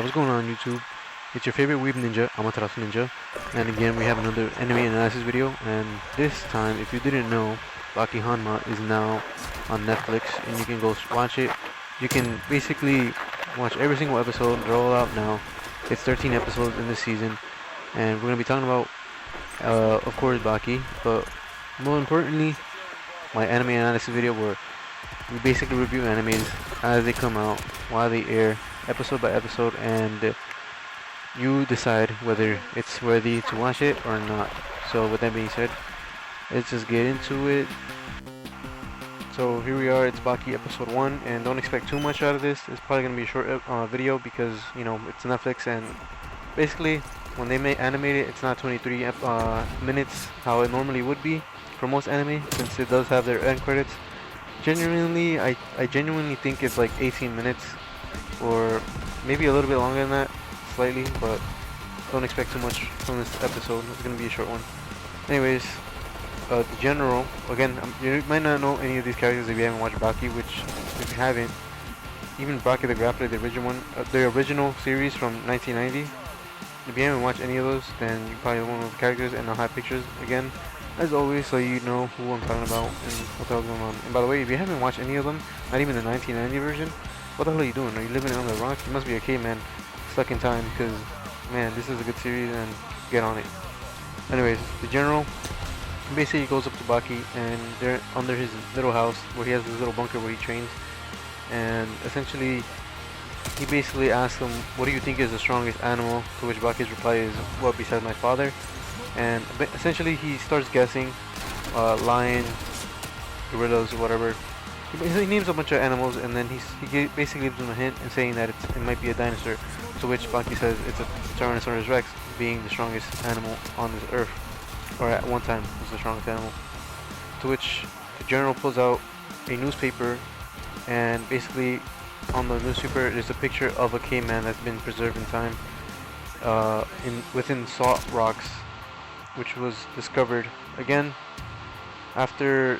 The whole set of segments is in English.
What's going on YouTube? It's your favorite weeb ninja, Amaterasu Ninja, and again we have another anime analysis video, and this time, if you didn't know, Baki HANMA is now on Netflix, and you can go watch it. You can basically watch every single episode, they're all out now. It's 13 episodes in this season, and we're going to be talking about, of course, Baki, but more importantly, my anime analysis video where we basically review animes as they come out, while they air, episode by episode, and you decide whether it's worthy to watch it or not. So with that being said, let's just get into it. So here we are, it's Baki episode 1, and don't expect too much out of this. It's probably going to be a short video because, you know, it's Netflix, and basically when they animate it, it's not 23 minutes how it normally would be for most anime, since it does have their end credits. Genuinely, I genuinely think it's like 18 minutes, or maybe a little bit longer than that, slightly, but don't expect too much from this episode. It's going to be a short one. Anyways, the general, again, you might not know any of these characters if you haven't watched Baki, which, if you haven't, even Baki the Grappler, the original series from 1990, if you haven't watched any of those, then you probably won't know the characters, and I'll have pictures again, as always, so you know who I'm talking about and what the hell's going on. And by the way, if you haven't watched any of them, not even the 1990 version, what the hell are you doing? Are you living on the rock? You must be a caveman stuck in time, because, man, this is a good series, and get on it. Anyways, the general basically goes up to Baki, and they're under his little house where he has this little bunker where he trains, and essentially he basically asks him, what do you think is the strongest animal? To which Baki's reply is, what, besides my father? And essentially he starts guessing, lion, gorillas, or whatever. He names a bunch of animals, and then he basically gives him a hint and saying that it might be a dinosaur, to which Baki says it's a Tyrannosaurus Rex, being the strongest animal on this earth, or at one time was the strongest animal. To which the general pulls out a newspaper, and basically on the newspaper there's a picture of a caveman that's been preserved in time, within salt rocks, which was discovered again after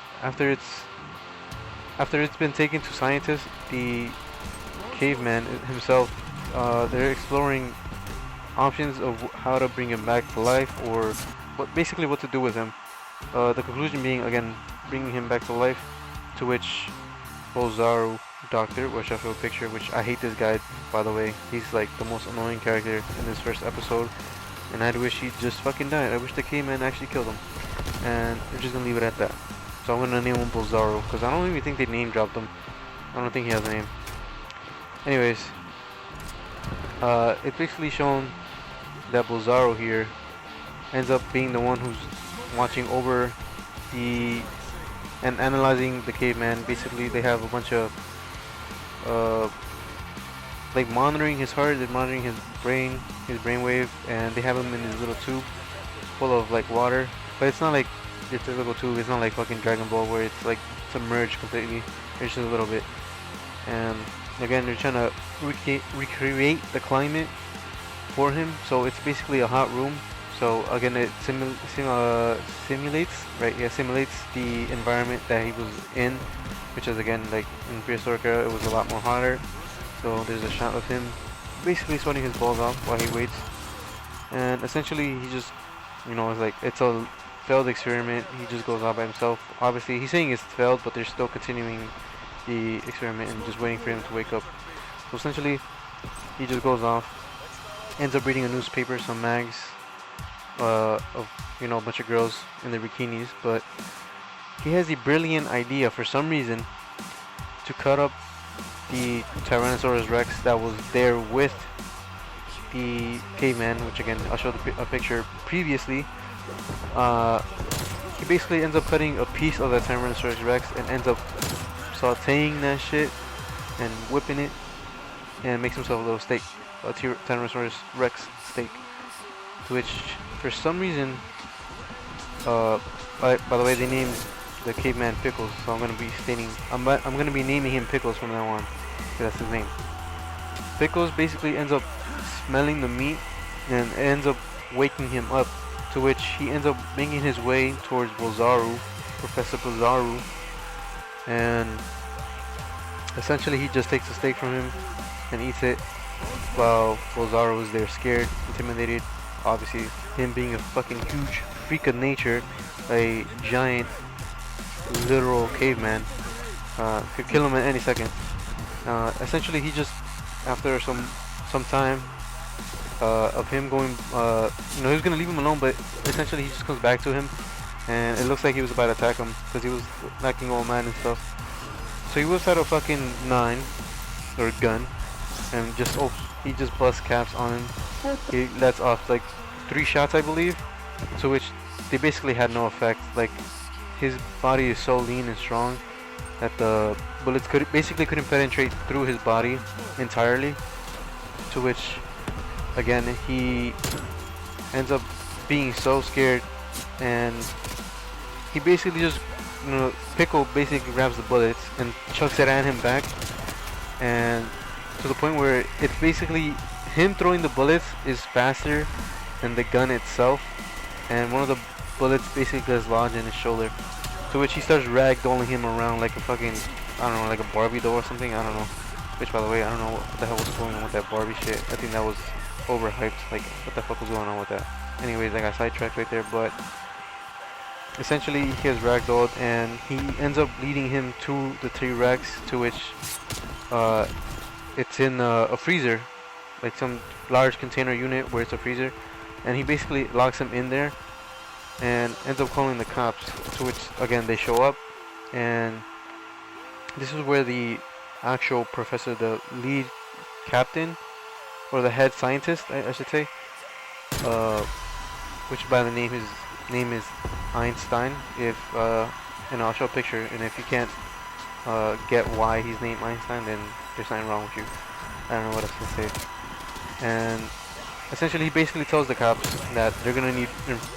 it's been taken to scientists. The caveman himself, they're exploring options of how to bring him back to life, or basically what to do with him. The conclusion being, again, bringing him back to life, to which Bozaru Doctor, which I show a picture, which I hate this guy, by the way. He's like the most annoying character in this first episode, and I wish he just fucking died. I wish the caveman actually killed him, and we're just gonna leave it at that. So I'm gonna name him Bozaru, because I don't even think they name dropped him. I don't think he has a name. Anyways, it's basically shown that Bozaru here ends up being the one who's watching over and analyzing the caveman. Basically, they have a bunch of like monitoring his heart, they're monitoring his brainwave, and they have him in this little tube full of like water. But it's not like your typical tube. It's not like fucking Dragon Ball where it's like submerged completely. It's just a little bit. And again, they're trying to recreate the climate for him. So it's basically a hot room. So again, it simulates, right? Yeah, simulates the environment that he was in, which is, again, like in prehistoric era, it was a lot more hotter. So there's a shot of him basically sweating his balls off while he waits. And essentially, he just, you know, it's like it's a failed experiment. He just goes out by himself. Obviously, he's saying it's failed, but they're still continuing the experiment and just waiting for him to wake up. So essentially, he just goes off, ends up reading a newspaper, some mags, of, you know, a bunch of girls in their bikinis, but he has the brilliant idea for some reason to cut up the Tyrannosaurus Rex that was there with the caveman, which again I'll show a picture previously. He basically ends up cutting a piece of the Tyrannosaurus Rex and ends up sauteing that shit and whipping it, and makes himself a little steak, a Tyrannosaurus Rex steak. To which, for some reason, by the way, they named the caveman Pickles, so I'm gonna be naming him Pickles from now on, because that's his name. Pickles basically ends up smelling the meat and ends up waking him up, to which he ends up making his way towards Bozaru, Professor Bozaru, and essentially he just takes the steak from him and eats it, while Zara was there scared, intimidated. Obviously, him being a fucking huge freak of nature, a giant literal caveman, could kill him at any second. Essentially, he just, after some time of him going, he was gonna leave him alone, but essentially he just comes back to him, and it looks like he was about to attack him because he was acting all mad and stuff. So he whips out a fucking 9 or gun, and he just busts caps on him. He lets off like 3 shots, I believe, to which they basically had no effect. Like, his body is so lean and strong that the bullets couldn't penetrate through his body entirely, to which again he ends up being so scared, and he basically just, Pickle basically grabs the bullets and chucks it at him back, and to the point where it's basically him throwing the bullets is faster than the gun itself, and one of the bullets basically gets lodged in his shoulder, to which he starts ragdolling him around like a fucking, I don't know, like a Barbie doll or something, I don't know. Which, by the way, I don't know what the hell was going on with that Barbie shit. I think that was overhyped. Like, what the fuck was going on with that? Anyways, I got sidetracked right there, but essentially he has ragdolled, and he ends up leading him to the T-Rex, to which it's in a freezer, like some large container unit where it's a freezer, and he basically locks him in there and ends up calling the cops, to which again they show up, and this is where the actual professor, the lead captain, or the head scientist, I should say, which by the name is Einstein. If and I'll show a picture, and if you can't get why he's named Einstein, then there's something wrong with you. I don't know what else to say. And essentially, he basically tells the cops that they're gonna need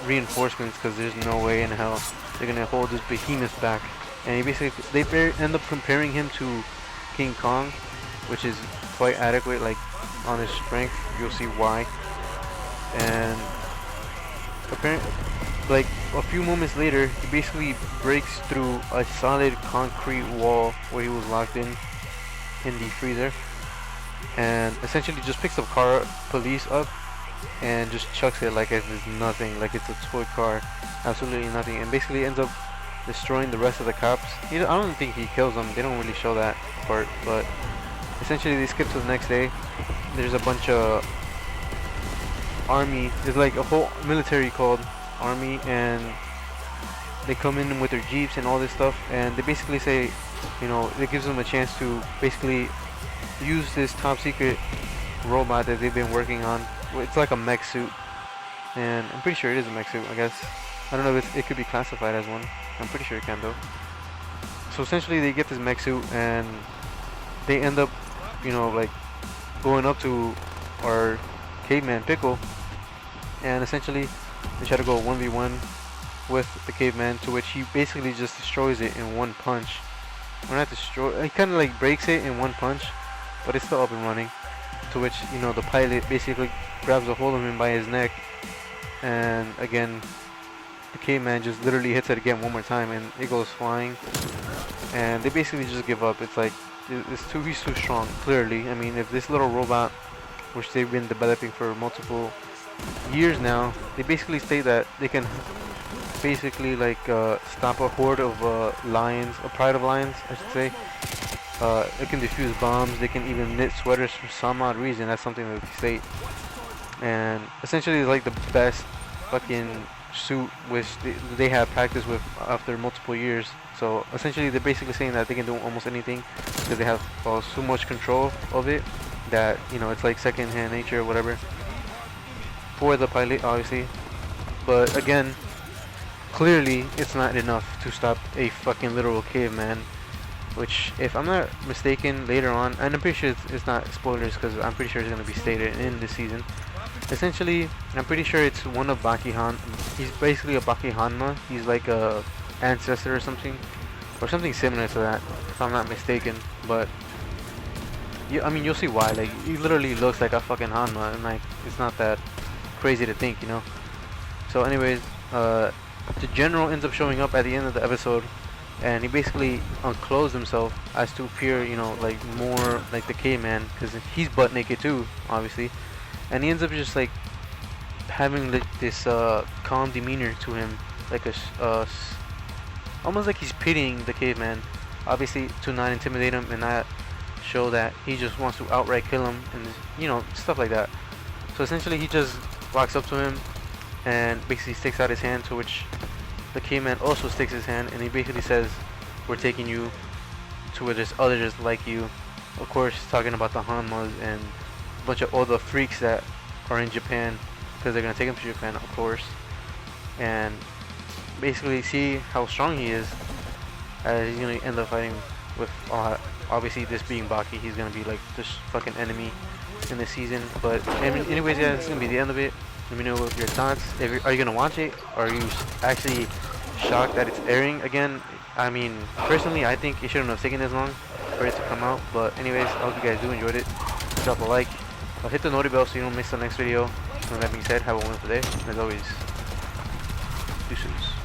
reinforcements because there's no way in hell they're gonna hold this behemoth back. And they end up comparing him to King Kong, which is quite adequate, like on his strength. You'll see why. And apparently, like a few moments later, he basically breaks through a solid concrete wall where he was locked in the freezer, and essentially just picks the police up and just chucks it like it's nothing, like it's a toy car, absolutely nothing, and basically ends up destroying the rest of the cops. I don't think he kills them. They don't really show that part, but essentially they skip to the next day. There's a bunch of army. There's like a whole military called army, and they come in with their jeeps and all this stuff, and they basically say, it gives them a chance to basically use this top secret robot that they've been working on. It's like a mech suit, and I'm pretty sure it is a mech suit, I guess. I don't know if it could be classified as one. I'm pretty sure it can though. So essentially they get this mech suit, and they end up, like going up to our caveman Pickle, and essentially they try to go 1v1 with the caveman, to which he basically just destroys it in one punch. Or not destroy, he kind of like breaks it in one punch, but it's still up and running. To which, the pilot basically grabs a hold of him by his neck, and again the caveman just literally hits it again one more time, and it goes flying, and they basically just give up. It's like, he's too strong, clearly. I mean, if this little robot, which they've been developing for multiple years now, they basically state that they can basically like stop a horde of lions, a pride of lions, I should say. It can defuse bombs. They can even knit sweaters for some odd reason. That's something that they state. And essentially, it's like the best fucking suit which they have practiced with after multiple years. So essentially, they're basically saying that they can do almost anything because they have so much control of it that it's like second-hand nature or whatever for the pilot, obviously. But again, clearly, it's not enough to stop a fucking literal caveman. Which, if I'm not mistaken, later on, and I'm pretty sure it's not spoilers because I'm pretty sure it's going to be stated in this season. Essentially, I'm pretty sure it's one of Baki He's basically a Baki HANMA. He's like a ancestor or something similar to that, if I'm not mistaken. But yeah, I mean, you'll see why. Like, he literally looks like a fucking HANMA, and like, it's not that crazy to think, So, anyways, the general ends up showing up at the end of the episode, and he basically unclothes himself as to appear, you know, like more like the caveman, because he's butt naked too, obviously, and he ends up just like having like this calm demeanor to him, like almost like he's pitying the caveman, obviously to not intimidate him and not show that he just wants to outright kill him, and you know, stuff like that. So essentially he just walks up to him and basically sticks out his hand, to which the caveman also sticks his hand, and he basically says, we're taking you to where there's others like you. Of course, talking about the HANMAs and a bunch of other freaks that are in Japan, because they're going to take him to Japan, of course, and basically see how strong he is, as he's going to end up fighting with, obviously this being Baki, he's going to be like this fucking enemy in this season. But anyways, yeah, this is going to be the end of it. Let me know your thoughts. Are you going to watch it? Or are you actually shocked that it's airing again? I mean, personally, I think it shouldn't have taken this long for it to come out. But anyways, I hope you guys do enjoyed it. Drop a like. Hit the notification bell so you don't miss the next video. And with that being said, have a wonderful day. And as always, deuces.